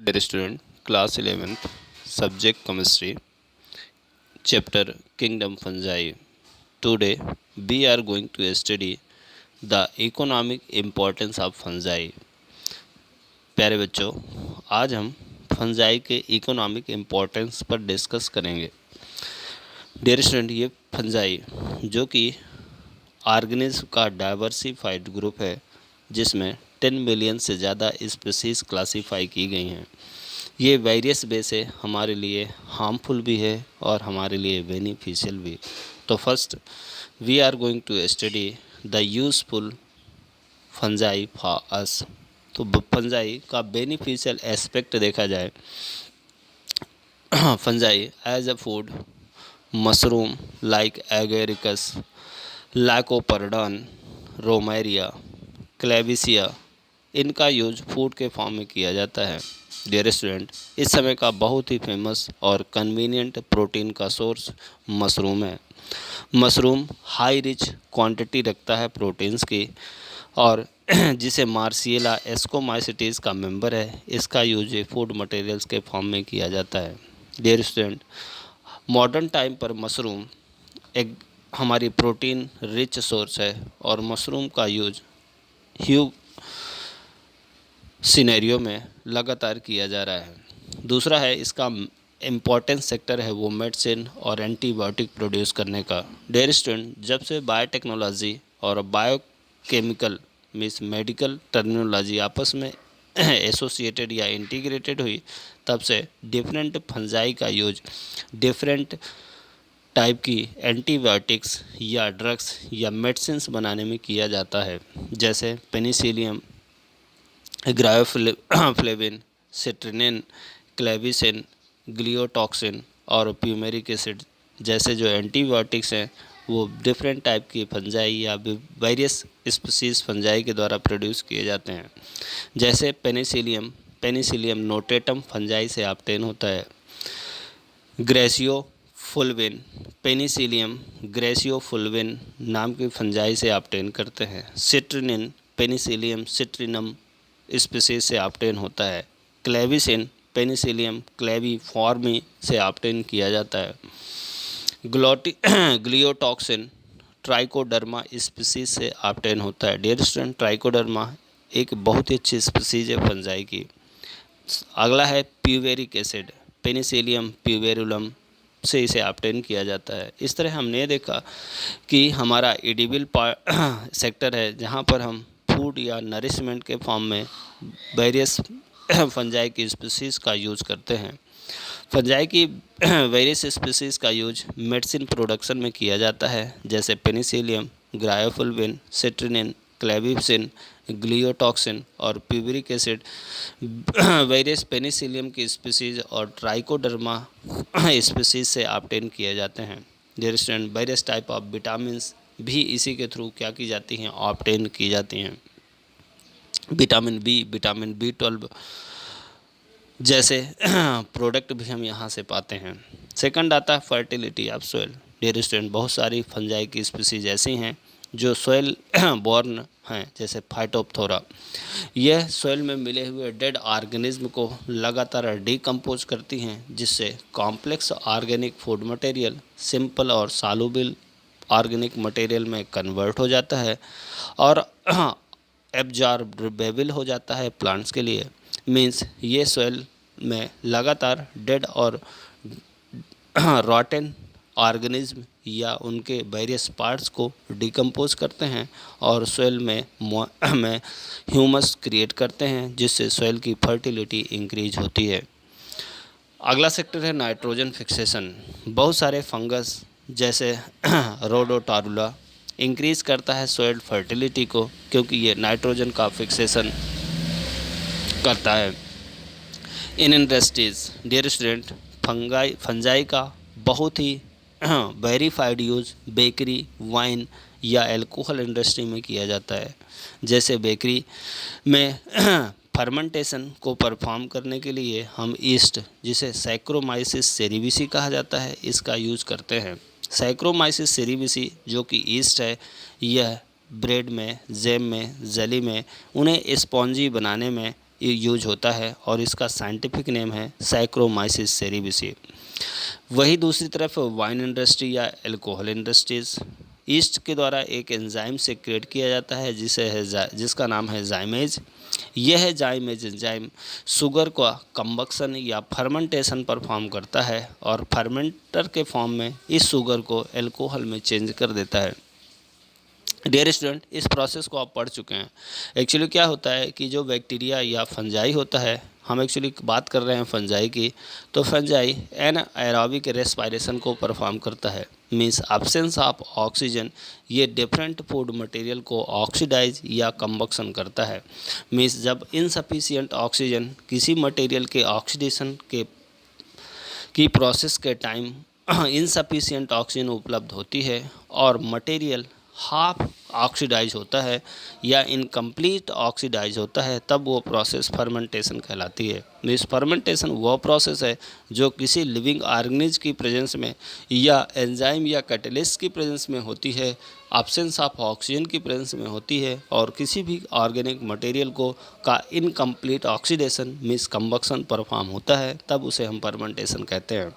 Dear student, class 11th, subject chemistry, chapter Kingdom Fungi. Today we are going to study the economic importance of fungi. प्यारे बच्चों, आज हम fungi के economic importance पर discuss करेंगे। Dear student, ये fungi जो कि ऑर्गेनिज्म का डाइवर्सिफाइड ग्रुप है जिसमें 10 मिलियन से ज़्यादा स्पीसीज क्लासीफाई की गई हैं। ये वेरियस वे से हमारे लिए हार्मफुल भी है और हमारे लिए बेनिफिशियल भी। तो first we are going to study the useful fungi for us. तो फंजाई का बेनिफिशियल एस्पेक्ट देखा जाए, fungi as a food, mushroom like Agaricus, Lycoperdon, Romeria, Clavaria, इनका यूज फूड के फॉर्म में किया जाता है। डियर स्टूडेंट, इस समय का बहुत ही फेमस और कन्वीनियंट प्रोटीन का सोर्स मशरूम है। मशरूम हाई रिच क्वांटिटी रखता है प्रोटीन्स की और जिसे मार्सिएला एस्कोमाइसिटीज़ का मेंबर है, इसका यूज फूड मटेरियल्स के फॉर्म में किया जाता है। डियर स्टूडेंट, मॉडर्न टाइम पर मशरूम एक हमारी प्रोटीन रिच सोर्स है और मशरूम का यूज ह्यू सिनेरियो में लगातार किया जा रहा है। दूसरा है इसका इम्पॉर्टेंस सेक्टर है वो मेडिसिन और एंटीबायोटिक प्रोड्यूस करने का। डियर स्टूडेंट, जब से बायोटेक्नोलॉजी और बायोकेमिकल मीन्स मेडिकल टर्मिनोलॉजी आपस में एसोसिएटेड या इंटीग्रेटेड हुई, तब से डिफरेंट फंजाई का यूज डिफरेंट टाइप की एंटीबायोटिक्स या ड्रग्स या मेडिसिन्स बनाने में किया जाता है, जैसे पेनिसिलियम, ग्रायोफ्लेविन, सिट्रिनिन, क्लेविसिन, ग्लियोटॉक्सिन और प्यूमेरिक एसिड जैसे जो एंटीबायोटिक्स हैं वो डिफरेंट टाइप की फंजाई या वेरियस स्पीसीज फंजाई के द्वारा प्रोड्यूस किए जाते हैं। जैसे पेनिसिलियम नोटेटम फंजाई से ऑब्टेन होता है। ग्रेसियोफुल्विन पेनिसिलियम ग्रेसियोफुल्विन नाम की फंजाई से ऑब्टेन करते हैं। सिट्रिनिन पेनिसिलियम सिट्रिनम स्पीसीज से ऑब्टेन होता है। क्लेविसिन पेनिसिलियम क्लेविफॉर्मी से ऑब्टेन किया जाता है। ग्लियोटॉक्सिन ट्राइकोडर्मा स्पीसीज से ऑब्टेन होता है। डियर स्टूडेंट, ट्राइकोडर्मा एक बहुत ही अच्छी स्पीसीज है फंजाई की। अगला है प्यूवेरिक एसिड, पेनिसिलियम प्यूवेरुलम से इसे ऑब्टेन किया जाता है। इस तरह हमने देखा कि हमारा एडिबल सेक्टर है जहाँ पर हम फूड या नरिशमेंट के फॉर्म में वेरियस फंजाई की स्पीसीज़ का यूज़ करते हैं। फंजाई की वेरियस स्पीसीज़ का यूज मेडिसिन प्रोडक्शन में किया जाता है, जैसे पेनिसिलियम, ग्रायोफुल्विन, सिट्रिनिन, क्लेविसिन, ग्लियोटॉक्सिन और प्यूबरिक एसिड वेरियस पेनिसिलियम की स्पीसीज और ट्राइकोडर्मा स्पीसीज से ऑब्टेन किए जाते हैं। Dear student, various type of vitamins भी इसी के थ्रू क्या की जाती हैं, ऑब्टेन की जाती हैं। विटामिन बी 12 जैसे प्रोडक्ट भी हम यहाँ से पाते हैं। सेकंड आता है fertility of soil. Dear student, बहुत सारी फंजाई की स्पीसीज ऐसी हैं जो सोइल बॉर्न हैं, जैसे फाइटोप्थोरा। यह सोइल में मिले हुए डेड ऑर्गेनिज्म को लगातार डिकम्पोज करती हैं, जिससे complex organic food material simple और सॉल्युबल ऑर्गेनिक मटेरियल में कन्वर्ट हो जाता है और एब्जॉर्बेबल हो जाता है प्लांट्स के लिए। मीन्स ये सोइल में लगातार डेड और रॉटन ऑर्गेनिज्म या उनके वेरियस पार्ट्स को डिकम्पोज करते हैं और सोइल में ह्यूमस क्रिएट करते हैं, जिससे सोइल की फर्टिलिटी इंक्रीज होती है। अगला सेक्टर है नाइट्रोजन फिक्सेशन। बहुत सारे फंगस जैसे रोडोटारुला इंक्रीज करता है सोइल फर्टिलिटी को, क्योंकि ये नाइट्रोजन का फिक्सेशन करता है। इन इंडस्ट्रीज, डियर स्टूडेंट, फंजाई का बहुत ही वेरीफाइड यूज़ बेकरी, वाइन या अल्कोहल इंडस्ट्री में किया जाता है। जैसे बेकरी में फर्मेंटेशन को परफॉर्म करने के लिए हम ईस्ट, जिसे सैक्रोमाइसिस सेरेविसी कहा जाता है, इसका यूज़ करते हैं। सैक्रोमाइसिस सेरेविसी जो कि ईस्ट है, यह ब्रेड में, जैम में, जेली में उन्हें स्पॉन्जी बनाने में यूज होता है और इसका साइंटिफिक नेम है सैक्रोमाइसिस सेरेविसी। वही दूसरी तरफ वाइन इंडस्ट्री या अल्कोहल इंडस्ट्रीज, ईस्ट के द्वारा एक एंजाइम से क्रिएट किया जाता है जिसका नाम है जाइमेज। यह जाइमेज एंजाइम शुगर का कंबक्शन या फर्मेंटेशन परफॉर्म करता है और फर्मेंटर के फॉर्म में इस शुगर को अल्कोहल में चेंज कर देता है। डियर स्टूडेंट, इस प्रोसेस को आप पढ़ चुके हैं। एक्चुअली क्या होता है कि जो बैक्टीरिया या फंजाई होता है, हम एक्चुअली बात कर रहे हैं फंजाई की, तो फंजाई एनाएरोबिक रेस्पिरेशन को परफॉर्म करता है। मीन्स एब्सेंस ऑफ ऑक्सीजन ये डिफरेंट फूड मटेरियल को ऑक्सीडाइज या कंबक्शन करता है। मीन्स जब इनसफिशिएंट ऑक्सीजन किसी मटेरियल के ऑक्सीडेशन की प्रोसेस के टाइम इनसफिशिएंट ऑक्सीजन उपलब्ध होती है और मटेरियल हाफ ऑक्सीडाइज होता है या इनकम्प्लीट ऑक्सीडाइज होता है, तब वो प्रोसेस फर्मेंटेशन कहलाती है। इस फर्मेंटेशन वो प्रोसेस है जो किसी लिविंग ऑर्गेनिज की प्रेजेंस में या एंजाइम या कैटलिस्ट की प्रेजेंस में होती है, एब्सेंस ऑफ ऑक्सीजन की प्रेजेंस में होती है और किसी भी ऑर्गेनिक मटेरियल को का incomplete oxidation means combustion perform होता है, तब उसे हम फर्मेंटेशन कहते हैं।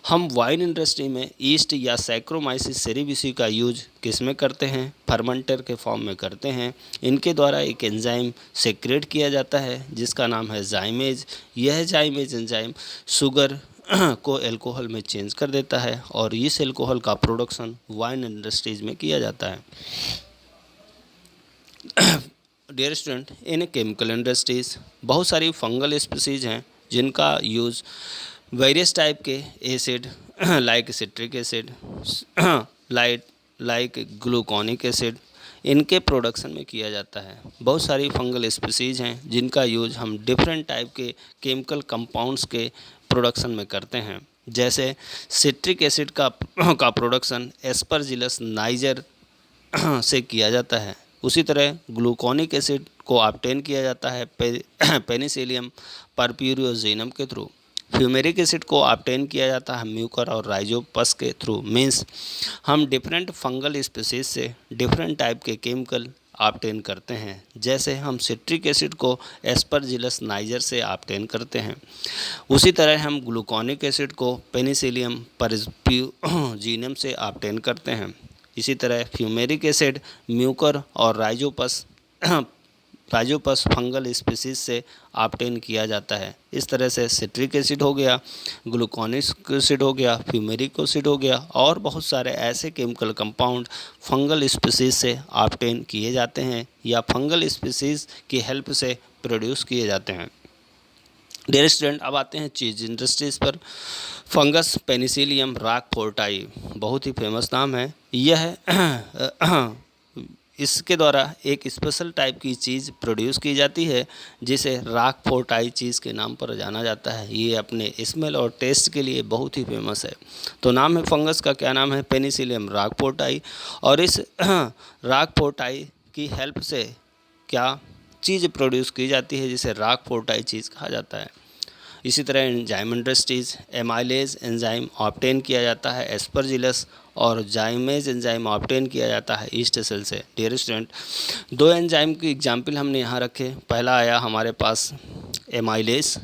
हम वाइन इंडस्ट्री में ईस्ट या सैक्रोमाइसिस सेरेविसी का यूज किस में करते हैं? फर्मेंटर के फॉर्म में करते हैं। इनके द्वारा एक एंजाइम सेक्रेट किया जाता है जिसका नाम है जाइमेज। यह जाइमेज एंजाइम शुगर को अल्कोहल में चेंज कर देता है और इस अल्कोहल का प्रोडक्शन वाइन इंडस्ट्रीज में किया जाता है। Dear student, in chemical industries बहुत सारी फंगल स्पीसीज हैं जिनका यूज़ वेरियस टाइप के acid like citric acid like gluconic acid इनके प्रोडक्शन में किया जाता है। बहुत सारी फंगल स्पीसीज हैं जिनका यूज हम डिफरेंट टाइप के केमिकल कंपाउंड्स के प्रोडक्शन में करते हैं। जैसे सिट्रिक एसिड का प्रोडक्शन एस्परजिलस नाइजर से किया जाता है। उसी तरह ग्लूकोनिक एसिड को ऑब्टेन किया जाता है पेनिसिलियम परप्यूरियोजेनम के थ्रू। फ्यूमेरिक एसिड को ऑब्टेन किया जाता है म्यूकर और राइजोपस के थ्रू। मीन्स हम डिफरेंट फंगल स्पीसीज से डिफरेंट टाइप के केमिकल ऑब्टेन करते हैं। जैसे हम सिट्रिक एसिड को एस्परजिलस नाइजर से ऑब्टेन करते हैं, उसी तरह हम ग्लूकोनिक एसिड को पेनिसिलियम परप्यूजिनम से ऑब्टेन करते हैं। इसी तरह फ्यूमेरिक एसिड म्यूकर और राइजोपस फंगल स्पीसीज से ऑब्टेन किया जाता है। इस तरह से सिट्रिक एसिड हो गया, ग्लूकोनिक एसिड हो गया, फ्यूमेरिक एसिड हो गया और बहुत सारे ऐसे केमिकल कंपाउंड फंगल स्पीसीज से ऑब्टेन किए जाते हैं या फंगल स्पीसीज की हेल्प से प्रोड्यूस किए जाते हैं। डियर स्टूडेंट, अब आते हैं चीज़ इंडस्ट्रीज़ पर। फंगस पेनिसिलियम रॉकफोर्टाई बहुत ही फेमस नाम है। यह इसके द्वारा एक स्पेशल टाइप की चीज़ प्रोड्यूस की जाती है जिसे रॉकफोर्टाई चीज़ के नाम पर जाना जाता है। ये अपने स्मेल और टेस्ट के लिए बहुत ही फेमस है। तो नाम है फंगस का, क्या नाम है? पेनिसिलियम रॉकफोर्टाई। और इस रॉकफोर्टाई की हेल्प से क्या चीज़ प्रोड्यूस की जाती है जिसे रॉकफोर्टाई चीज़ कहा जाता है। इसी तरह enzyme industries amylase enzyme obtain किया जाता है एस्परजिलस और जाइमेज एंजाइम ऑब्टेन किया जाता है ईस्ट सेल से। डियर स्टूडेंट, दो एंजाइम की एग्जाम्पल हमने यहाँ रखे। पहला आया हमारे पास एमाइलेज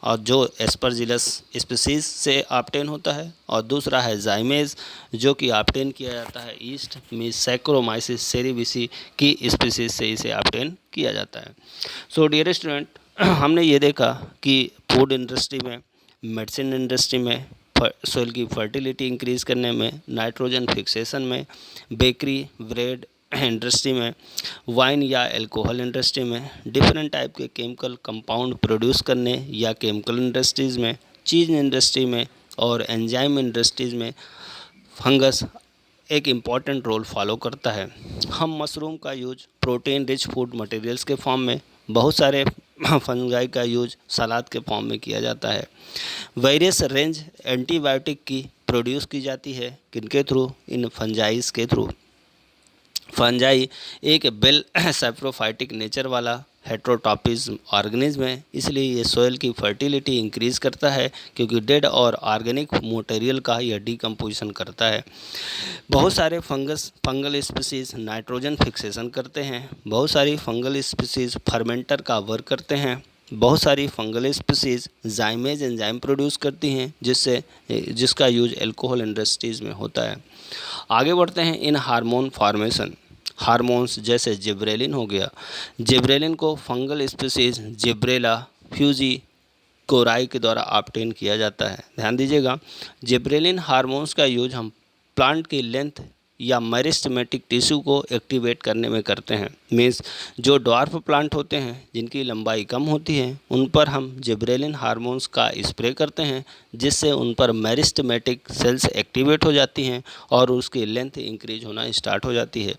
और जो एस्परजिलस स्पीसीज से ऑब्टेन होता है, और दूसरा है जाइमेज जो कि ऑब्टेन किया जाता है ईस्ट में सैक्रोमाइसिस सेरेविसी की स्पीसीज से इसे ऑब्टेन किया जाता है। सो डियर स्टूडेंट, हमने ये देखा कि फूड इंडस्ट्री में, मेडिसिन इंडस्ट्री में, सोइल की फर्टिलिटी इंक्रीज़ करने में, नाइट्रोजन फिक्सेशन में, बेकरी ब्रेड इंडस्ट्री में, वाइन या अल्कोहल इंडस्ट्री में, डिफरेंट टाइप के केमिकल कंपाउंड प्रोड्यूस करने या केमिकल इंडस्ट्रीज़ में, चीज़ इंडस्ट्री में और एंजाइम इंडस्ट्रीज़ में फंगस एक इम्पॉर्टेंट रोल फॉलो करता है। हम मशरूम का use protein rich food materials के फॉर्म में, बहुत सारे फंगाई का यूज सलाद के फॉर्म में किया जाता है। वेरियस रेंज एंटीबायोटिक की प्रोड्यूस की जाती है किनके थ्रू? इन फंजाइज के थ्रू। फंजाई एक बेल सैप्रोफाइटिक नेचर वाला हेट्रोटॉपिज्म ऑर्गेनिज्म है, इसलिए ये सोयल की फर्टिलिटी इंक्रीज करता है क्योंकि डेड और ऑर्गेनिक मटेरियल का यह डिकम्पोजिशन करता है। बहुत सारे फंगल स्पीसीज नाइट्रोजन फिक्सेशन करते हैं, बहुत सारी फंगल स्पीसीज फर्मेंटर का वर्क करते हैं, बहुत सारी फंगल स्पीसीज जाइमेज एंजाइम प्रोड्यूस करती हैं जिसका यूज अल्कोहल इंडस्ट्रीज़ में होता है। आगे बढ़ते हैं इन हार्मोन फॉर्मेशन। हार्मोन्स जैसे जिब्रेलिन हो गया, जिब्रेलिन को fungal species Gibberella fujikuroi के द्वारा ऑब्टेन किया जाता है। ध्यान दीजिएगा, जिब्रेलिन हार्मोन्स का यूज हम प्लांट की लेंथ या मेरिस्टेमेटिक टिश्यू को एक्टिवेट करने में करते हैं। मीन्स जो ड्वार्फ प्लांट होते हैं जिनकी लंबाई कम होती है उन पर हम जिब्रेलिन हार्मोन्स का स्प्रे करते हैं, जिससे उन पर मेरिस्टेमेटिक सेल्स एक्टिवेट हो जाती हैं और उसकी लेंथ इंक्रीज होना स्टार्ट हो जाती है।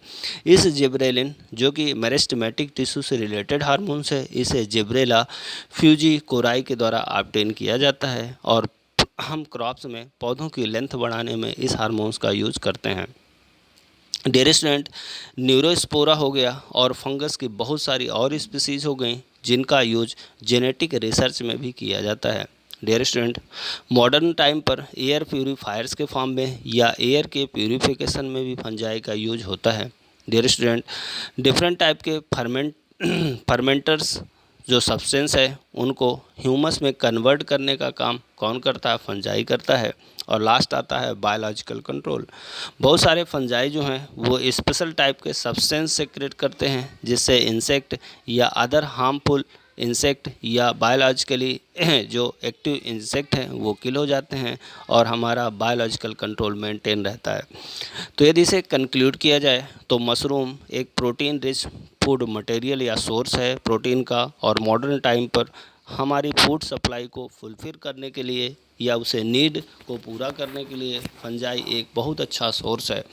इस जिब्रेलिन जो कि मेरिस्टेमेटिक टिश्यू से रिलेटेड हार्मोन्स है, इसे जिब्रेला फ्यूजी कोराई के द्वारा ऑब्टेन किया जाता है और हम क्रॉप्स में पौधों की लेंथ बढ़ाने में इस हार्मोन्स का यूज करते हैं। डियर स्टूडेंट, न्यूरोस्पोरा हो गया और फंगस की बहुत सारी और स्पीसीज हो गई जिनका यूज जेनेटिक रिसर्च में भी किया जाता है। डियर स्टूडेंट, मॉडर्न टाइम पर एयर प्यूरीफायर्स के फॉर्म में या एयर के प्यूरिफिकेशन में भी फंजाई का यूज होता है। डियर स्टूडेंट, डिफरेंट टाइप के फर्मेंटर्स जो सब्सटेंस है उनको ह्यूमस में कन्वर्ट करने का काम कौन करता है? फंजाई करता है। और लास्ट आता है बायोलॉजिकल कंट्रोल। बहुत सारे फंजाई जो हैं वो स्पेशल टाइप के सब्सटेंस सेक्रेट करते हैं जिससे इंसेक्ट या अदर हार्मफुल इंसेक्ट या बायोलॉजिकली जो एक्टिव इंसेक्ट हैं वो किल हो जाते हैं और हमारा बायोलॉजिकल कंट्रोल मेंटेन रहता है। तो यदि इसे कंक्लूड किया जाए तो मशरूम एक प्रोटीन रिच फूड मटेरियल या सोर्स है प्रोटीन का, और मॉडर्न टाइम पर हमारी फूड सप्लाई को फुलफिल करने के लिए या उसे नीड को पूरा करने के लिए फंजाई एक बहुत अच्छा सोर्स है।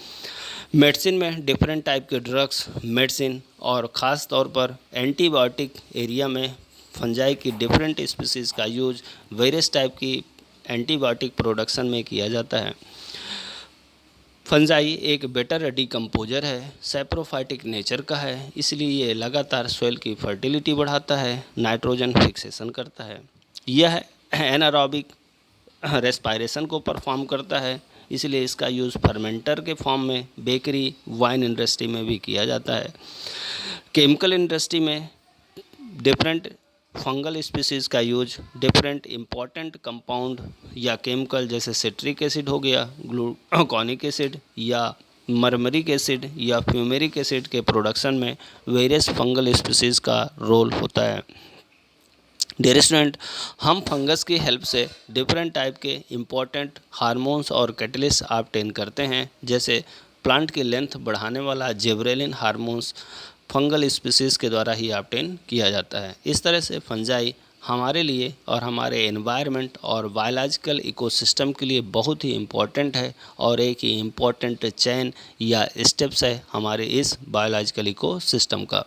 मेडिसिन में डिफरेंट टाइप के ड्रग्स, मेडिसिन और ख़ास तौर पर एंटीबायोटिक एरिया में फंजाई की डिफरेंट स्पीसीज़ का यूज वेरियस टाइप की एंटीबायोटिक प्रोडक्शन में किया जाता है। फंजाई एक बेटर डिकम्पोजर है, सैप्रोफाइटिक नेचर का है, इसलिए ये लगातार सॉइल की फर्टिलिटी बढ़ाता है, नाइट्रोजन फिक्सेशन करता है। यह एनारोबिक रेस्पायरेशन को परफॉर्म करता है, इसलिए इसका यूज़ फर्मेंटर के फॉर्म में बेकरी वाइन इंडस्ट्री में भी किया जाता है। केमिकल इंडस्ट्री में डिफरेंट फंगल स्पीसीज़ का यूज डिफरेंट इम्पॉर्टेंट कंपाउंड या केमिकल जैसे सिट्रिक एसिड हो गया, ग्लूकोनिक एसिड या मरमरिक एसिड या फ्यूमेरिक एसिड के प्रोडक्शन में वेरियस फंगल स्पीसीज़ का रोल होता है। डियर स्टूडेंट, हम फंगस की हेल्प से डिफरेंट टाइप के इम्पॉर्टेंट हार्मोन्स और कैटलिस्ट ऑब्टेन करते हैं, जैसे प्लांट की लेंथ बढ़ाने वाला जिब्रेलिन हार्मोन्स फंगल स्पीसीज़ के द्वारा ही ऑब्टेन किया जाता है। इस तरह से फंजाई हमारे लिए और हमारे एनवायरनमेंट और बायोलॉजिकल इकोसिस्टम के लिए बहुत ही इम्पॉर्टेंट है और एक ही इम्पॉर्टेंट चेन या स्टेप्स है हमारे इस बायोलॉजिकल इकोसिस्टम का।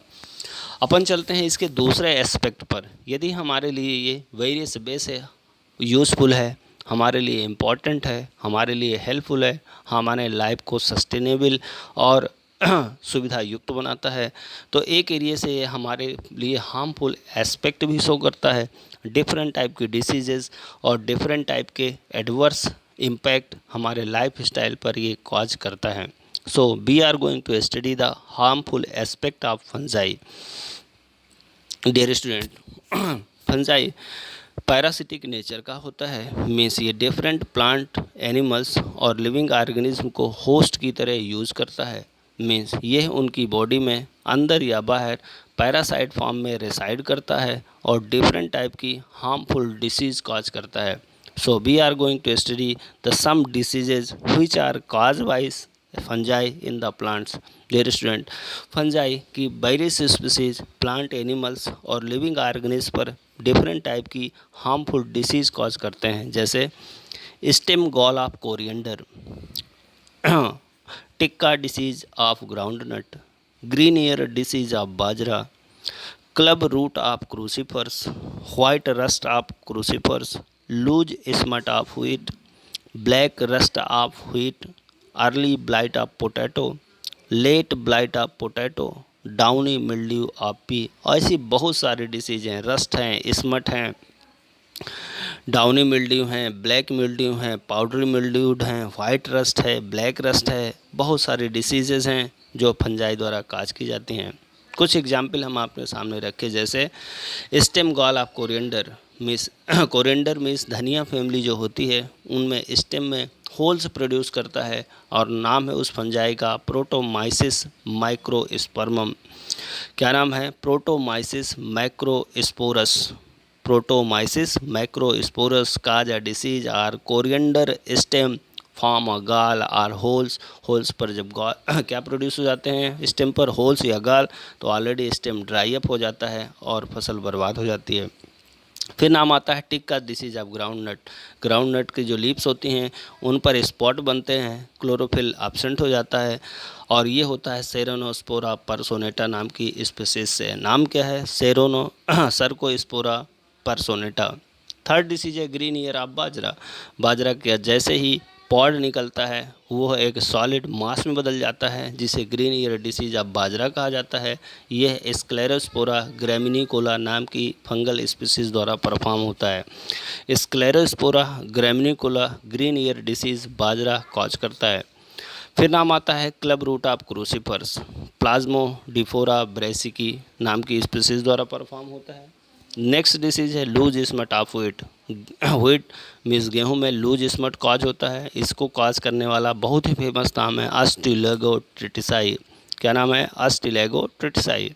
अपन चलते हैं इसके दूसरे एस्पेक्ट पर। यदि हमारे लिए ये वेरियस बेस है, यूज़फुल है, हमारे लिए इम्पॉर्टेंट है, हमारे लिए हेल्पफुल है, हमारे लाइफ को सस्टेनेबल और सुविधा युक्त बनाता है, तो एक एरिया से ये हमारे लिए हार्मफुल एस्पेक्ट भी शो करता है। डिफरेंट टाइप की डिसीजेज़ और डिफरेंट टाइप के एडवर्स इम्पैक्ट हमारे लाइफ स्टाइल पर ये कॉज करता है। So we are going to study the harmful aspect of fungi. Dear student, fungi parasitic nature का होता है, मीन्स ये डिफरेंट प्लांट, एनिमल्स और लिविंग ऑर्गेनिज्म को होस्ट की तरह यूज़ करता है। मीन्स ये उनकी बॉडी में अंदर या बाहर पैरासाइट फॉर्म में रेसाइड करता है और डिफरेंट टाइप की हार्मफुल डिसीज़ कॉज करता है। So we are going to study the some diseases which are cause by fungi in the plants. Dear student, fungi की वेरियस स्पीसीज प्लांट, एनिमल्स और living organism पर different type की harmful disease cause करते हैं, जैसे stem gall of coriander, tikka disease of groundnut, green ear disease of bajra, club root of crucifers, white rust of crucifers, loose smut of wheat, black rust of wheat, early blight of potato, late blight of potato, downy mildew of pea, ऐसी बहुत सारी disease हैं। Rust हैं, smut हैं, downy mildew हैं, black mildew हैं, powdery mildewed हैं, white rust है, ब्लैक रस्ट है, बहुत सारी डिसीजेज़ हैं जो फंजाई द्वारा काज की जाती हैं। कुछ एग्जाम्पल हम आपके सामने रखे, जैसे stem gall of coriander means coriander means धनिया फैमिली जो होती है उनमें स्टेम में होल्स प्रोड्यूस करता है और नाम है उस फंजाई का प्रोटोमाइसिस माइक्रोस्पर्मम। क्या नाम है? Protomyces microsporus. Protomyces microsporus cause a disease or coriander stem form a gall or holes. Holes पर जब गाल क्या प्रोड्यूस हो जाते हैं? स्टेम पर होल्स या गाल, तो ऑलरेडी स्टेम ड्राई अप हो जाता है और फसल बर्बाद हो जाती है। फिर नाम आता है tikka disease of groundnut. Groundnut की जो लीव्स होती हैं उन पर स्पॉट बनते हैं, क्लोरोफिल एब्सेंट हो जाता है और ये होता है सेरोनोस्पोरा परसोनेटा नाम की स्पीशीज से। नाम क्या है? सर्कोस्पोरा परसोनेटा। थर्ड डिसीज है ग्रीन ईयर ऑफ बाजरा। बाजरा का जैसे ही पॉड निकलता है वो एक सॉलिड मास में बदल जाता है जिसे ग्रीन ईयर डिसीज ऑफ बाजरा कहा जाता है। यह स्क्लेरोस्पोरा ग्रैमिनिकोला नाम की फंगल स्पीशीज द्वारा परफॉर्म होता है। Sclerospora graminicola green ear disease bajra cause करता है। फिर नाम आता है club root of crucifers. Plasmodiophora brassicae नाम की स्पीशीज द्वारा परफॉर्म होता है। नेक्स्ट डिसीज है loose smut of wheat. Wheat means गेहूं में लूज स्मट कॉज होता है। इसको कॉज करने वाला बहुत ही फेमस नाम है अस्टिलेगो ट्रिटिसाई। क्या नाम है? Ustilago tritici.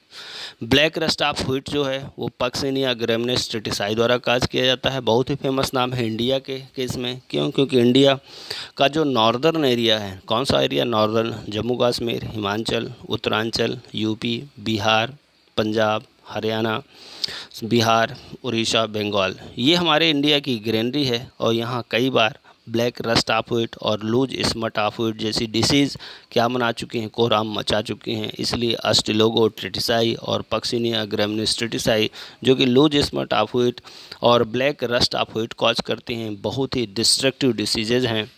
Black rust of wheat जो है वो पक्सिनिया ग्रेमिनेस ट्रिटिसाई द्वारा काज किया जाता है। बहुत ही फेमस नाम है इंडिया के केस में। क्यों? क्योंकि इंडिया का जो नॉर्दर्न एरिया है, कौन सा area? Northern, Jammu Kashmir, Himachal, Uttaranchal, UP, Bihar, Punjab, Haryana, Bihar, Orissa, Bengal, ये हमारे इंडिया की ग्रेनरी है और यहाँ कई बार ब्लैक रस्ट ऑफ व्हीट और लूज स्मट ऑफ व्हीट जैसी डिसीज़ क्या मना चुकी हैं? कोहराम मचा चुकी हैं। इसलिए अस्टिलोगो ट्रिटिसाई और पक्सिनिया ग्रैमिनिस ट्रिटिसाई जो कि लूज स्मट ऑफ व्हीट और black rust of wheat cause करती हैं, बहुत ही डिस्ट्रक्टिव डिसीजेज हैं।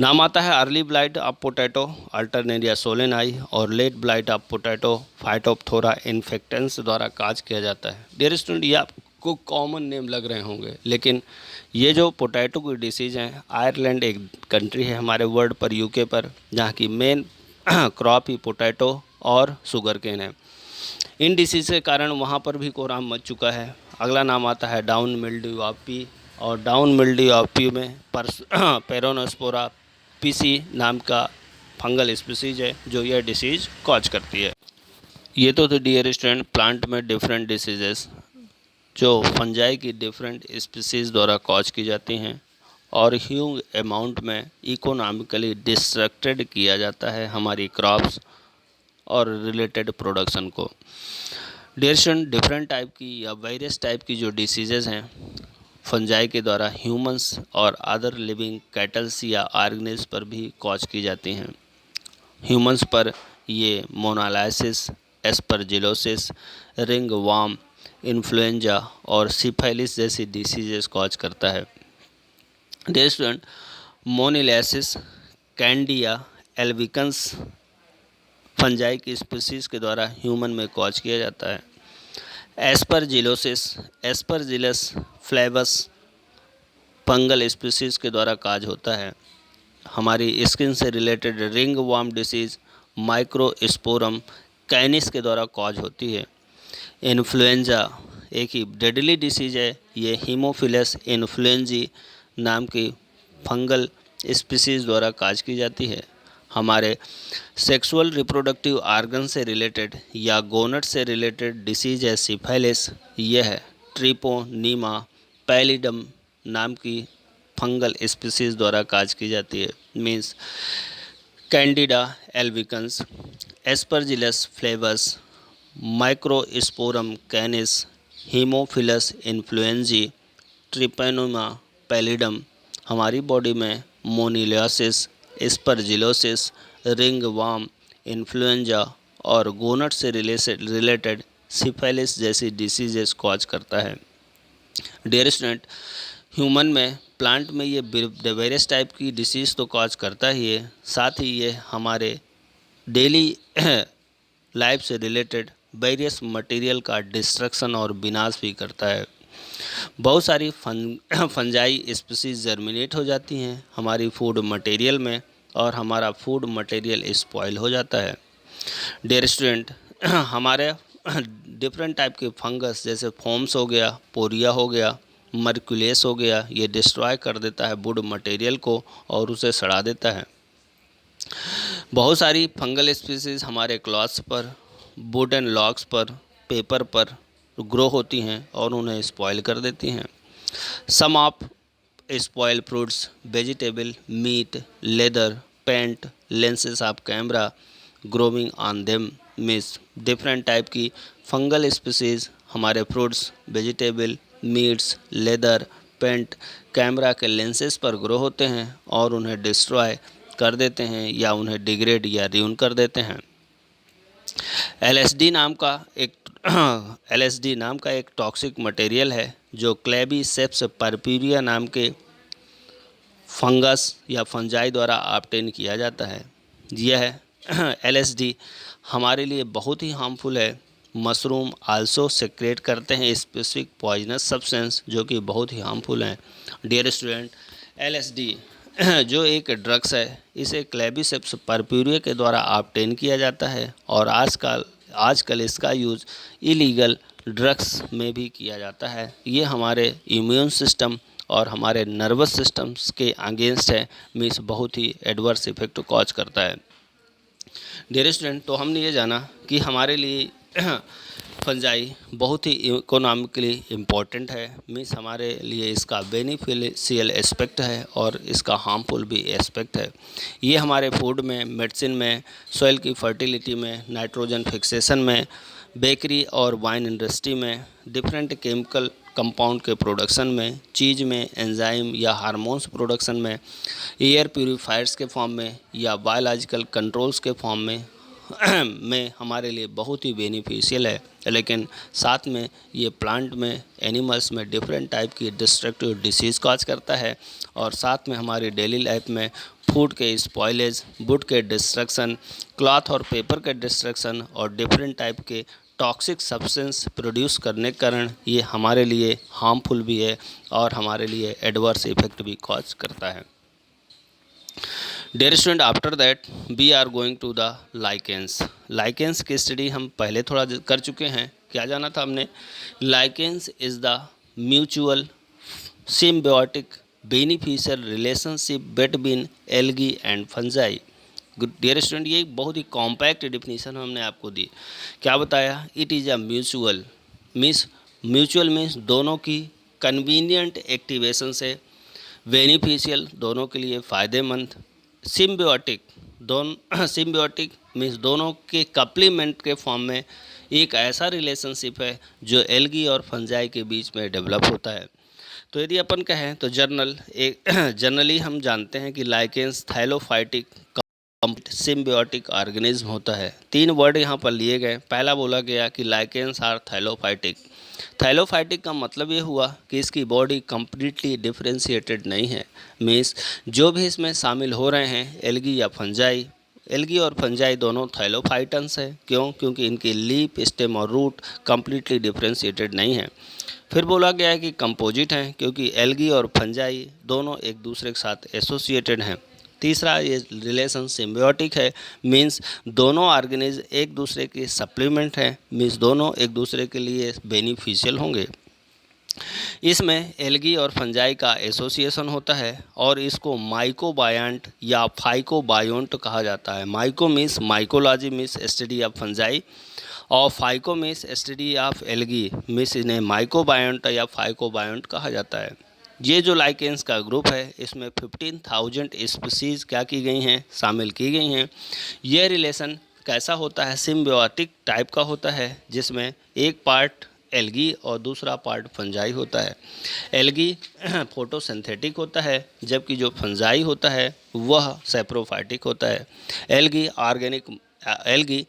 नाम आता है early blight of potato Alternaria solani और late blight of potato Phytophthora infestans द्वारा काज किया जाता है। डियर स्टूडेंट, ये आपको कॉमन नेम लग रहे होंगे, लेकिन ये जो पोटैटो की डिसीज हैं, आयरलैंड एक कंट्री है हमारे वर्ल्ड पर, यूके पर, जहाँ की मेन क्रॉप ही पोटैटो और शुगर केन है। इन डिसीज के कारण वहाँ पर भी कोहराम मच चुका है। अगला नाम आता है डाउन मिल्ड्यू ऑफ पी और डाउन मिल्ड्यू ऑफ पी में पेरोनोस्पोरा पीसी नाम का फंगल स्पीसीज है जो यह डिसीज कॉज करती है। ये तो थे डियर स्टूडेंट प्लांट में डिफरेंट डिसीजेस जो फंजाई की डिफरेंट स्पीसीज द्वारा कॉज की जाती हैं और ह्यूज अमाउंट में इकोनॉमिकली डिस्ट्रक्टेड किया जाता है हमारी क्रॉप्स और रिलेटेड प्रोडक्शन को। डियर स्टूडेंट, डिफरेंट टाइप की या वेरियस टाइप की जो डिसीजेज़ हैं फंजाई के द्वारा ह्यूमंस और अदर लिविंग कैटल्स या ऑर्गेनिज पर भी कॉज की जाती हैं। ह्यूमंस पर ये मोनालाइसिस, एस्परजिलोसिस, रिंग वार्म, इन्फ्लुएंजा और सिफिलिस जैसी डिसीजेस कॉज करता है। डियर स्टूडेंट, मोनालाइसिस, कैंडिया एल्बिकन्स फंजाई की स्पीसीज के द्वारा ह्यूमन में कॉज किया जाता है। एस्परजिलोसिस, एस्परजिलस फ्लेवस फंगल स्पीसीज के द्वारा काज होता है। हमारी स्किन से related ring warm disease microsporum कैनिस के द्वारा कॉज होती है। इन्फ्लुएंजा एक ही डेडली डिसीज़ है, ये हीमोफिलस इन्फ्लुएंजी नाम की फंगल स्पीसीज द्वारा काज की जाती है। हमारे सेक्सुअल रिप्रोडक्टिव आर्गन से रिलेटेड या गोनट से रिलेटेड डिसीज है सिफिलिस, यह ट्रिपोनीमा पैलिडम नाम की फंगल स्पीसीज द्वारा काज की जाती है। Means Candida albicans, Aspergillus फ्लेवस, microsporum कैनिस, Haemophilus influenzae, ट्रिपोनीमा pallidum हमारी बॉडी में मोनिलियोसिस, एस्परजिलोसिस, रिंग वार्म, इन्फ्लुएंजा और गोनट से रिलेटेड सिफिलिस जैसी डिसीजेस कॉज करता है। डियर स्टूडेंट, ह्यूमन में प्लांट में ये वेरियस टाइप की डिसीज़ तो कॉज करता ही है, साथ ही ये हमारे डेली लाइफ से रिलेटेड वेरियस मटेरियल का डिस्ट्रक्शन और विनाश भी करता है। बहुत सारी फंजाई स्पीसीज जर्मिनेट हो जाती हैं हमारी फूड मटेरियल में और हमारा फूड मटेरियल स्पॉइल हो जाता है। डियर स्टूडेंट, हमारे डिफरेंट टाइप के फंगस जैसे फॉर्म्स हो गया, पोरिया हो गया, मर्कुलेस हो गया, ये डिस्ट्रॉय कर देता है वुड मटेरियल को और उसे सड़ा देता है। बहुत सारी फंगल स्पीसीज हमारे क्लॉथ्स पर, वुड एंड लॉग्स पर, पेपर पर ग्रो होती हैं और उन्हें स्पॉइल कर देती हैं। Some of spoil fruits, vegetable, meat, leather, paint, lenses of camera growing on them means different type की फंगल स्पीसीज हमारे fruits, vegetable, meats, leather, paint, camera के लेंसेज पर ग्रो होते हैं और उन्हें डिस्ट्रॉय कर देते हैं या उन्हें डिग्रेड या रियून कर देते हैं। एलएसडी नाम का एक टॉक्सिक मटेरियल है जो क्लेबीसेप्स परप्यूरिया नाम के फंगस या फंजाई द्वारा ऑब्टेन किया जाता है। यह एलएसडी हमारे लिए बहुत ही हार्मफुल है। मशरूम आल्सो सेक्रेट करते हैं स्पेसिफिक पॉइजनस सब्सटेंस जो कि बहुत ही हार्मफुल हैं। डियर स्टूडेंट, एलएसडी जो एक ड्रग्स है, इसे क्लेबीसेप्स परप्यूरिया के द्वारा ऑब्टेन किया जाता है और आजकल इसका यूज़ इलीगल ड्रग्स में भी किया जाता है। ये हमारे इम्यून सिस्टम और हमारे नर्वस सिस्टम्स के अगेंस्ट है, मीन्स बहुत ही एडवर्स इफेक्ट कॉज करता है। डियर स्टूडेंट, तो हमने ये जाना कि हमारे लिए फंजाई बहुत ही इकोनॉमिकली इम्पोर्टेंट है, मीन्स हमारे लिए इसका बेनिफिशियल एस्पेक्ट है और इसका हार्मफुल भी एस्पेक्ट है। ये हमारे फूड में, मेडिसिन में, सॉइल की फर्टिलिटी में, नाइट्रोजन फिक्सेशन में, बेकरी और वाइन इंडस्ट्री में, डिफरेंट केमिकल कंपाउंड के प्रोडक्शन में, चीज़ में, एंजाइम या हार्मोन्स प्रोडक्शन में, एयर प्यूरीफायर्स के फॉर्म में या बायोलॉजिकल कंट्रोल्स के फॉर्म में हमारे लिए बहुत ही बेनिफिशियल है। लेकिन साथ में ये प्लांट में, एनिमल्स में डिफरेंट टाइप की डिस्ट्रक्टिव डिसीज़ कॉज करता है और साथ में हमारी डेली लाइफ में फूड के स्पॉइलेज, वुड के डिस्ट्रक्शन, क्लॉथ और पेपर के डिस्ट्रक्शन और डिफरेंट टाइप के टॉक्सिक सब्सटेंस प्रोड्यूस करने के कारण ये हमारे लिए हार्मफुल भी है और हमारे लिए एडवर्स इफेक्ट भी कॉज करता है। Dear student, after that we are going to the lichens. Lichens की स्टडी हम पहले थोड़ा कर चुके हैं। क्या जाना था हमने? Lichens is the mutual symbiotic beneficial relationship between algae and fungi. Dear student, ये एक बहुत ही कॉम्पैक्ट डिफिनीशन हमने आपको दी। क्या बताया? It is a mutual means दोनों की कन्वीनियंट एक्टिवेशन से, बेनिफिशियल दोनों के लिए फ़ायदेमंद, सिम्बियोटिक मीन्स दोनों के कप्लीमेंट के फॉर्म में एक ऐसा रिलेशनशिप है जो एल्गी और फंजाई के बीच में डेवलप होता है। तो यदि अपन कहें तो जनरली हम जानते हैं कि लाइकेंस थैलोफाइटिक सिम्बियोटिक ऑर्गेनिज्म होता है। 3 वर्ड यहाँ पर लिए गए। पहला बोला गया कि लाइकेंस आर थैलोफाइटिक। थैलोफाइटिक का मतलब ये हुआ कि इसकी बॉडी कम्प्लीटली डिफ्रेंशिएटेड नहीं है, मीन्स जो भी इसमें शामिल हो रहे हैं एल्गी या फंजाई, एल्गी और फंजाई दोनों थैलोफाइटन्स है। क्यों? क्योंकि इनकी लीफ, स्टेम और रूट कम्प्लीटली डिफ्रेंशिएटेड नहीं है। फिर बोला गया है कि कंपोजिट हैं क्योंकि एल्गी और फंजाई दोनों एक दूसरे के साथ एसोसिएटेड हैं। तीसरा, ये रिलेशन सिम्बियोटिक है, मीन्स दोनों ऑर्गेनिज्म एक दूसरे के सप्लीमेंट हैं, मीन्स दोनों एक दूसरे के लिए बेनिफिशियल होंगे। इसमें एल्गी और फंजाई का एसोसिएशन होता है और इसको माइकोबायंट या फाइकोबायोंट कहा जाता है। Myco means mycology means study of fungi और phyco means study of algae, means इन्हें माइकोबायोंट या फाइकोबायोंट कहा जाता है। ये जो लाइकेंस का ग्रुप है इसमें 15,000 स्पीसीज क्या की गई हैं, शामिल की गई हैं। यह रिलेशन कैसा होता है? सिम्बियोटिक टाइप का होता है जिसमें एक पार्ट एल्गी और दूसरा पार्ट फंजाई होता है। एल्गी फोटोसिंथेटिक होता है जबकि जो फंजाई होता है वह सैप्रोफाइटिक होता है। एल्गी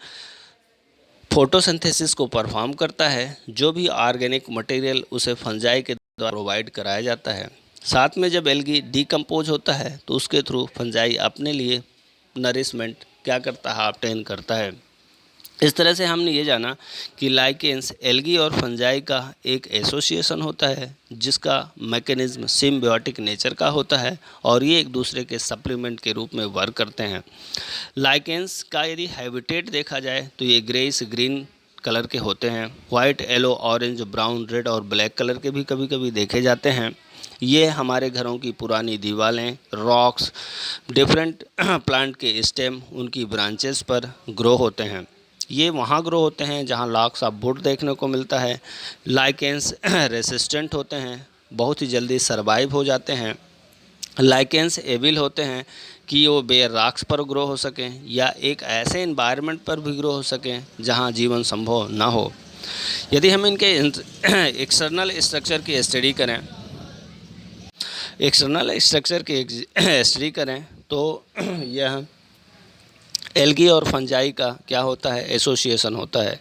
फोटोसिंथेसिस को परफॉर्म करता है, जो भी ऑर्गेनिक मटेरियल उसे फंजाई के द्वारा प्रोवाइड कराया जाता है। साथ में जब एल्गी डिकम्पोज होता है तो उसके थ्रू फंजाई अपने लिए नरिशमेंट क्या करता है? ऑब्टेन करता है। इस तरह से हमने ये जाना कि लाइकेंस एल्गी और फंजाई का एक एसोसिएशन होता है जिसका मैकेनिज्म सिम्बियोटिक नेचर का होता है और ये एक दूसरे के सप्लीमेंट के रूप में वर्क करते हैं। लाइकेंस का यदि हैबिटेट देखा जाए तो ये ग्रेइश ग्रीन कलर के होते हैं। White, yellow, orange, brown, red और ब्लैक कलर के भी कभी कभी देखे जाते हैं। ये हमारे घरों की पुरानी दीवारें, रॉक्स, डिफरेंट प्लांट के स्टेम उनकी ब्रांचेस पर ग्रो होते हैं। ये वहाँ ग्रो होते हैं जहाँ लॉक्स ऑफ वुड देखने को मिलता है। लाइकेंस रेसिस्टेंट होते हैं, बहुत ही जल्दी सर्वाइव हो जाते हैं। लाइकेंस एबिल होते हैं कि वो बेयर रॉक्स पर ग्रो हो सकें या एक ऐसे इन्वायरमेंट पर भी ग्रो हो सकें जहाँ जीवन संभव ना हो। यदि हम इनके एक्सटर्नल स्ट्रक्चर की स्टडी करें तो यह एल्गी और फंजाई का क्या होता है, एसोसिएशन होता है।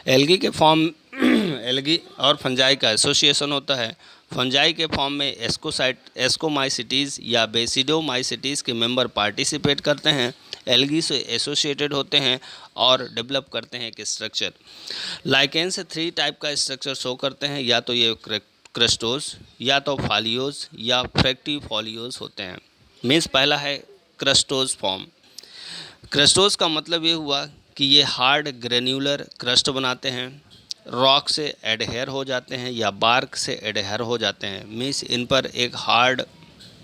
एल्गी के फॉर्म एल्गी और फंजाई का एसोसिएशन होता है। फंजाई के फॉर्म में एस्कोमाइसिटीज़ या बेसिडोमाइसिटीज़ के मेंबर पार्टिसिपेट करते हैं, एल्गी से एसोसिएटेड होते हैं और डेवलप करते हैं एक स्ट्रक्चर। लाइकेंस 3 टाइप का स्ट्रक्चर शो करते हैं, या तो ये क्रस्टोस, या तो फॉलियोज या फ्रैक्टिफोलियोज होते हैं। मीन्स पहला है क्रस्टोस फॉर्म। क्रस्टोस का मतलब ये हुआ कि ये हार्ड ग्रेन्यूलर क्रस्ट बनाते हैं, रॉक से एडहेयर हो जाते हैं या बार्क से एडहेयर हो जाते हैं। मीन्स इन पर एक हार्ड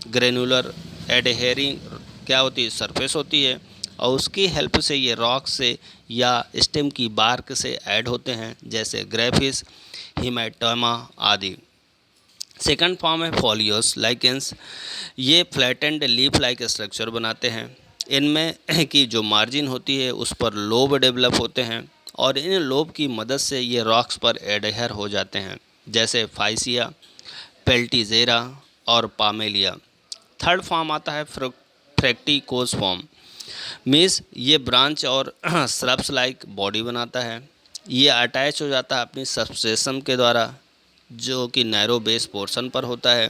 ग्रेन्यूलर एडहेयरिंग क्या होती है, सरफेस होती है और उसकी हेल्प से ये रॉक से या स्टेम की बार्क से ऐड होते हैं, जैसे ग्रेफिस, हिमेटोमा आदि। सेकंड फॉर्म है फॉलियोस लाइकेंस। ये फ्लैटेंड लीफ लाइक स्ट्रक्चर बनाते हैं। इनमें की जो मार्जिन होती है उस पर लोब डेवलप होते हैं और इन लोब की मदद से ये रॉक्स पर एडहेयर हो जाते हैं, जैसे फाइसिया, पेल्टिजेरा और पामेलिया। थर्ड फॉर्म आता है फ्रैक्टिकोस फॉर्म। मीन्स ये ब्रांच और श्रब्स लाइक बॉडी बनाता है। ये अटैच हो जाता है अपनी सबस्ट्रेशन के द्वारा जो कि नैरो बेस पोर्शन पर होता है।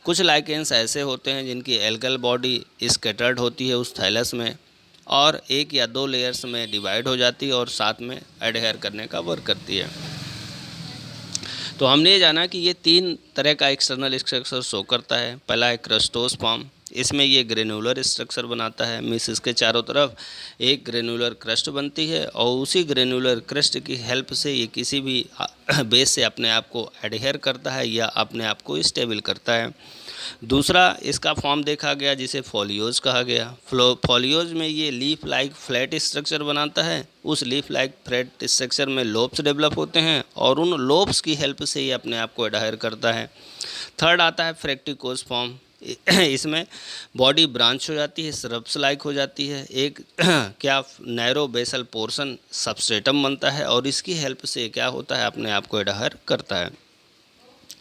कुछ लाइकेंस ऐसे होते हैं जिनकी एल्गल बॉडी स्कैटर्ड होती है उस थैलस में और 1 या 2 लेयर्स में डिवाइड हो जाती है और साथ में एडहेयर करने का वर्क करती है। तो हमने ये जाना कि ये 3 तरह का एक्सटर्नल स्ट्रक्चर शो करता है। पहला है क्रस्टोस फॉर्म, इसमें ये ग्रेनुलर स्ट्रक्चर बनाता है। मीन्स इसके चारों तरफ एक ग्रेनुलर क्रस्ट बनती है और उसी ग्रेनुलर क्रस्ट की हेल्प से ये किसी भी बेस से अपने आप को एडहेयर करता है या अपने आप को स्टेबल करता है। दूसरा इसका फॉर्म देखा गया जिसे फॉलियोज कहा गया। फॉलियोज में ये लीफ लाइक फ्लैट स्ट्रक्चर बनाता है। उस लीफ लाइक फ्लैट स्ट्रक्चर में लोब्स डेवलप होते हैं और उन लोब्स की हेल्प से ये अपने आप को एडहेयर करता है। थर्ड आता है फ्रैक्टिकोस फॉर्म। इसमें बॉडी ब्रांच हो जाती है, श्रब्स लाइक हो जाती है, एक क्या नैरो बेसल पोर्शन सबस्ट्रेटम बनता है और इसकी हेल्प से क्या होता है, अपने आप को एडहेयर करता है।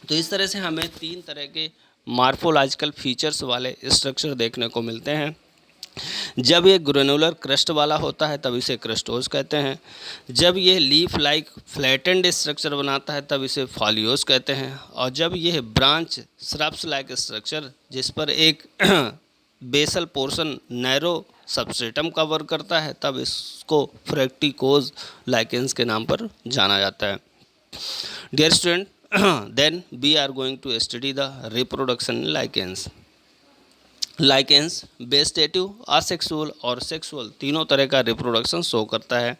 तो इस तरह से हमें 3 तरह के मार्फोलॉजिकल फीचर्स वाले स्ट्रक्चर देखने को मिलते हैं। जब ये ग्रेनुलर क्रस्ट वाला होता है तब इसे क्रस्टोस कहते हैं। जब ये लीफ लाइक फ्लैटेंड स्ट्रक्चर बनाता है तब इसे फॉलियोस कहते हैं। और जब यह ब्रांच श्रब्स लाइक स्ट्रक्चर जिस पर एक बेसल पोर्शन नैरो सबस्ट्रेटम का वर्क करता है तब इसको फ्रैक्टिकोज लाइकेंस के नाम पर जाना जाता है। Dear student, then we are going to study the reproduction in lichens. Lichens vegetative, asexual और सेक्सुअल तीनों तरह का रिप्रोडक्शन शो करता है।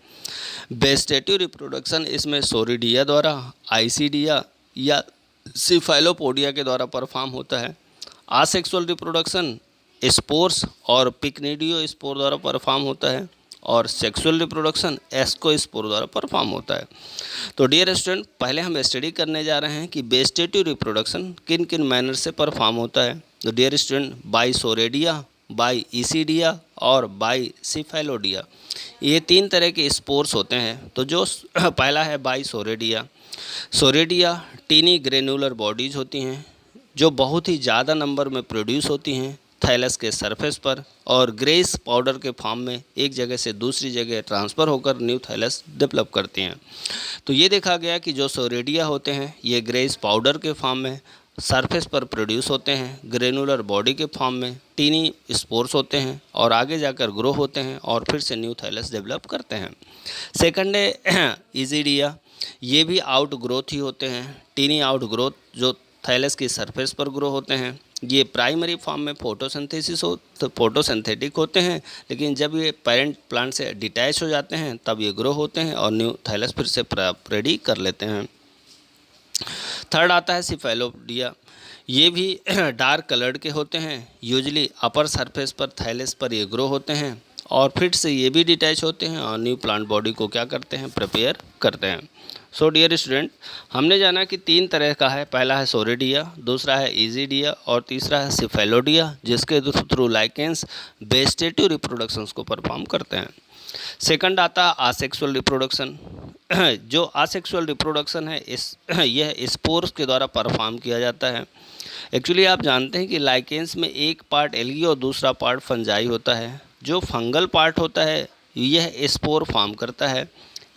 वेजिटेटिव रिप्रोडक्शन इसमें सोरिडिया द्वारा, आइसिडिया या सिफाइलोपोडिया के द्वारा परफॉर्म होता है। असेक्सुअल रिप्रोडक्शन स्पोर्स और पिक्निडियो स्पोर द्वारा परफॉर्म होता है और सेक्सुअल रिप्रोडक्शन एस्कोस्पोर द्वारा परफॉर्म होता है। तो डियर स्टूडेंट, पहले हम स्टडी करने जा रहे हैं कि वेजिटेटिव रिप्रोडक्शन किन किन मैनर से परफॉर्म होता है। तो डियर स्टूडेंट, बाई सोरेडिया, बाई ईसीडिया और बाई सिफेलोडिया, ये 3 तरह के स्पोर्स होते हैं। तो जो पहला है बाई सोरेडिया। सोरेडिया टीनी ग्रेनुलर बॉडीज होती हैं जो बहुत ही ज़्यादा नंबर में प्रोड्यूस होती हैं थैलस के सरफेस पर और ग्रेस पाउडर के फॉर्म में एक जगह से दूसरी जगह ट्रांसफ़र होकर न्यू थैलस डेवलप करती हैं। तो ये देखा गया कि जो सोरेडिया होते हैं ये ग्रेस पाउडर के फॉर्म में सरफेस पर प्रोड्यूस होते हैं ग्रेनुलर बॉडी के फॉर्म में, टीनी स्पोर्स होते हैं और आगे जाकर ग्रो होते हैं और फिर से न्यू थाइलस डेवलप करते हैं। सेकंड है इजीडिया, ये भी आउट ग्रोथ ही होते हैं, टीनी आउट ग्रोथ जो थाइलस की सरफेस पर ग्रो होते हैं। ये प्राइमरी फॉर्म में फोटोसिंथेटिक होते हैं, लेकिन जब ये पेरेंट प्लांट से डिटैच हो जाते हैं तब ये ग्रो होते हैं और न्यू थाइलस फिर से रेडी कर लेते हैं। थर्ड आता है सिफेलोडिया, ये भी डार्क कलर्ड के होते हैं, यूजली अपर सरफेस पर थाइलस पर ये ग्रो होते हैं और फिर से ये भी डिटैच होते हैं और न्यू प्लांट बॉडी को क्या करते हैं, प्रिपेयर करते हैं। सो डियर स्टूडेंट, हमने जाना कि 3 तरह का है, पहला है सोरिडिया, दूसरा है इजीडिया और तीसरा है सिफेलोडिया, जिसके थ्रू लाइकेंस वेजिटेटिव रिप्रोडक्शंस को परफॉर्म करते हैं। सेकंड आता है आसेक्सुअल रिप्रोडक्शन, जो आसेक्सुअल रिप्रोडक्शन है यह स्पोर्स के द्वारा परफॉर्म किया जाता है। एक्चुअली आप जानते हैं कि लाइकेंस में एक पार्ट एल्गी और दूसरा पार्ट फंजाई होता है। जो फंगल पार्ट होता है यह स्पोर फॉर्म करता है।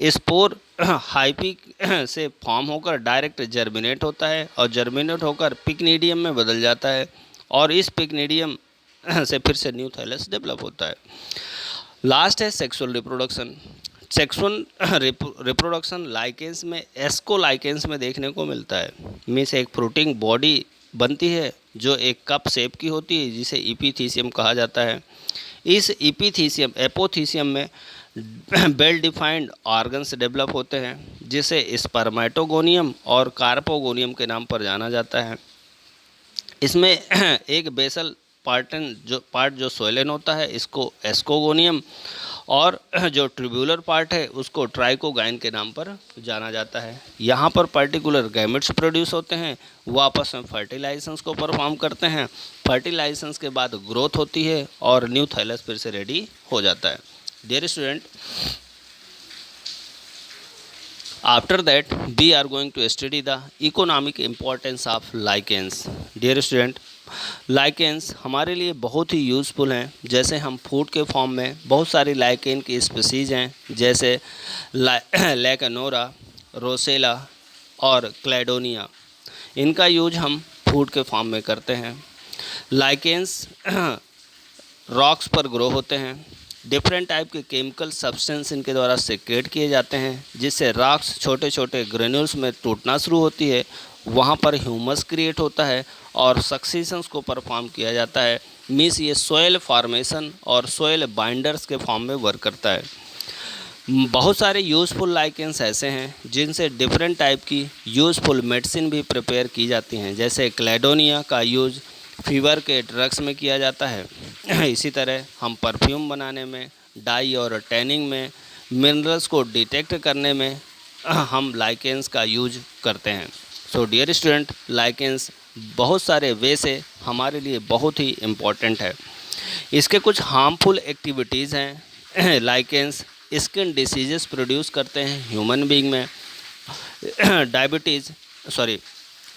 स्पोर हाइपी से फॉर्म होकर डायरेक्ट जर्मिनेट होता है और जर्मिनेट होकर पिक्नीडियम में बदल जाता है और इस पिक्नीडियम से फिर से न्यू थाइलस डेवलप होता है। लास्ट है sexual reproduction. Sexual reproduction lichens में एस्कोलाइकेंस में देखने को मिलता है। मीन्स एक फ्रूटिंग बॉडी बनती है जो एक कप शेप की होती है, जिसे इपीथीसियम कहा जाता है। इस एपोथीसियम में वेल डिफाइंड ऑर्गन्स डेवलप होते हैं, जिसे स्पर्मेटोगोनियम और कार्पोगोनियम के नाम पर जाना जाता है। इसमें एक बेसल पार्ट जो सोइलेन होता है इसको एस्कोगोनियम और जो ट्रिब्यूलर पार्ट है उसको ट्राइकोगाइन के नाम पर जाना जाता है। यहाँ पर पर्टिकुलर गैमेट्स प्रोड्यूस होते हैं, वो आपस में फर्टिलाइजेशंस को परफॉर्म करते हैं। फर्टिलाइजेशंस के बाद ग्रोथ होती है और न्यू थाइलस फिर से रेडी हो जाता है। Dear student, after that we are going to study the economic importance of lichens. Dear student, lichens हमारे लिए बहुत ही यूज़फुल हैं। जैसे हम फूड के फॉर्म में बहुत सारी लाइकेन की स्पीसीज़ हैं, जैसे लैकेनोरा, रोसेला और क्लेडोनिया। इनका यूज हम फूड के फॉर्म में करते हैं। लाइकेंस रॉक्स पर ग्रो होते हैं। डिफरेंट टाइप के केमिकल सब्सटेंस इनके द्वारा सेक्रेट किए जाते हैं, जिससे रॉक्स छोटे छोटे ग्रेन्यूल्स में टूटना शुरू होती है। वहाँ पर ह्यूमस क्रिएट होता है और सक्सीशंस को परफॉर्म किया जाता है। मीन्स ये सोयल फॉर्मेशन और सोयल बाइंडर्स के फॉर्म में वर्क करता है। बहुत सारे यूज़फुल लाइकेंस ऐसे हैं जिनसे डिफरेंट टाइप की यूज़फुल मेडिसिन भी प्रिपेयर की जाती हैं। जैसे क्लेडोनिया का यूज़ फीवर के ड्रग्स में किया जाता है। इसी तरह हम परफ्यूम बनाने में, डाई और टैनिंग में, मिनरल्स को डिटेक्ट करने में हम लाइकेंस का यूज करते हैं। सो डियर स्टूडेंट, लाइकेंस बहुत सारे वे से हमारे लिए बहुत ही इम्पॉर्टेंट है। इसके कुछ हार्मफुल एक्टिविटीज़ हैं। लाइकेंस स्किन डिसीजेस प्रोड्यूस करते हैं ह्यूमन बीइंग में।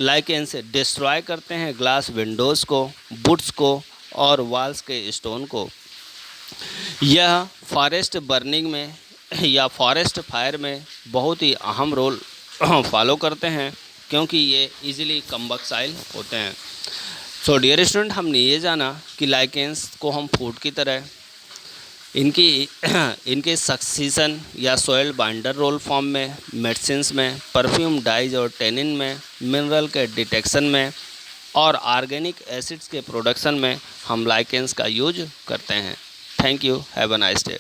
लाइकेंस डिस्ट्रॉय करते हैं ग्लास विंडोज़ को, वुड्स को और वॉल्स के स्टोन को। यह फॉरेस्ट बर्निंग में या फॉरेस्ट फायर में बहुत ही अहम रोल फॉलो करते हैं, क्योंकि ये इजीली कम्बक्साइल होते हैं। सो डियर स्टूडेंट, हमने ये जाना कि लाइकेंस को हम फूड की तरह इनके सक्सीशन या सॉइल बाइंडर रोल फॉर्म में, मेडिसिन्स में, परफ्यूम, डाइज और टेनिन में, मिनरल के डिटेक्शन में और ऑर्गेनिक एसिड्स के प्रोडक्शन में हम लाइकेंस का यूज करते हैं। Thank you, have a nice day.